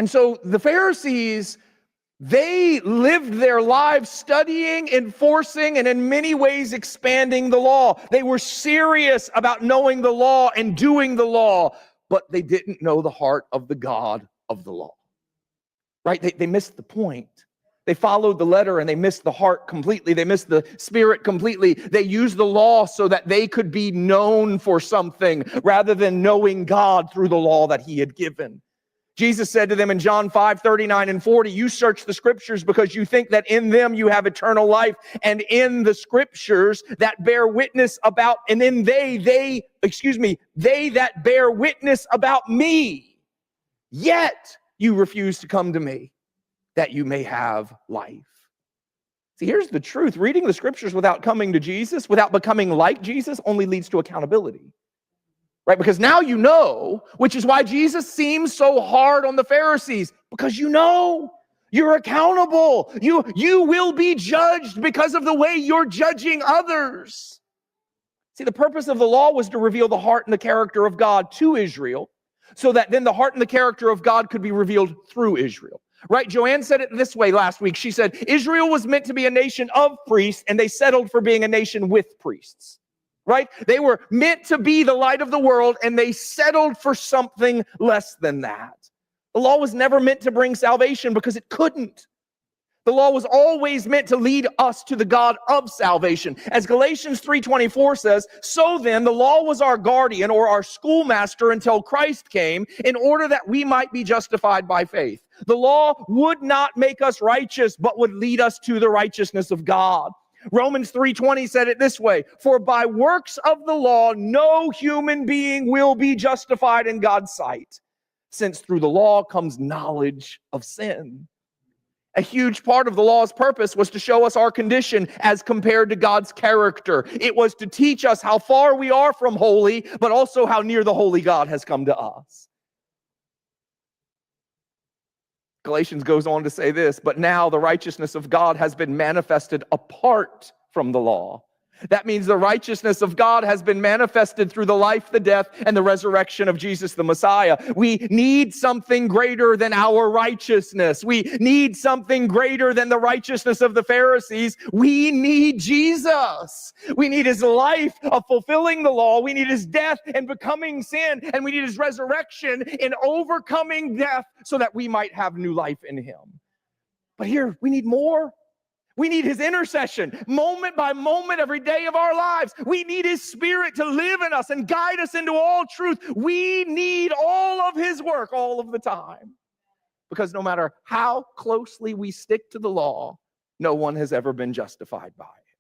And so the Pharisees, they lived their lives studying, enforcing, and in many ways expanding the law. They were serious about knowing the law and doing the law, but they didn't know the heart of the God of the law. Right? They missed the point. They followed the letter and they missed the heart completely. They missed the spirit completely. They used the law so that they could be known for something rather than knowing God through the law that he had given. Jesus said to them in John 5:39 and 40, you search the scriptures because you think that in them you have eternal life, and in the scriptures that bear witness about, and in they that bear witness about me. Yet you refuse to come to me that you may have life. See, here's the truth. Reading the scriptures without coming to Jesus, without becoming like Jesus, only leads to accountability. Right? Because now you know, which is why Jesus seems so hard on the Pharisees, because you know, you're accountable. You will be judged because of the way you're judging others. See, the purpose of the law was to reveal the heart and the character of God to Israel, so that then the heart and the character of God could be revealed through Israel. Right? Joanne said it this way last week. She said, Israel was meant to be a nation of priests, and they settled for being a nation with priests. Right? They were meant to be the light of the world, and they settled for something less than that. The law was never meant to bring salvation because it couldn't. The law was always meant to lead us to the God of salvation. As Galatians 3:24 says, so then the law was our guardian or our schoolmaster until Christ came in order that we might be justified by faith. The law would not make us righteous, but would lead us to the righteousness of God. Romans 3:20 said it this way, for by works of the law, no human being will be justified in God's sight, since through the law comes knowledge of sin. A huge part of the law's purpose was to show us our condition as compared to God's character. It was to teach us how far we are from holy, but also how near the holy God has come to us. Galatians goes on to say this, but now the righteousness of God has been manifested apart from the law. That means the righteousness of God has been manifested through the life, the death, and the resurrection of Jesus the Messiah. We need something greater than our righteousness. We need something greater than the righteousness of the Pharisees. We need Jesus. We need his life of fulfilling the law. We need his death and becoming sin. And we need his resurrection in overcoming death so that we might have new life in him. But here, we need more. We need his intercession, moment by moment, every day of our lives. We need his spirit to live in us and guide us into all truth. We need all of his work all of the time. Because no matter how closely we stick to the law, no one has ever been justified by it.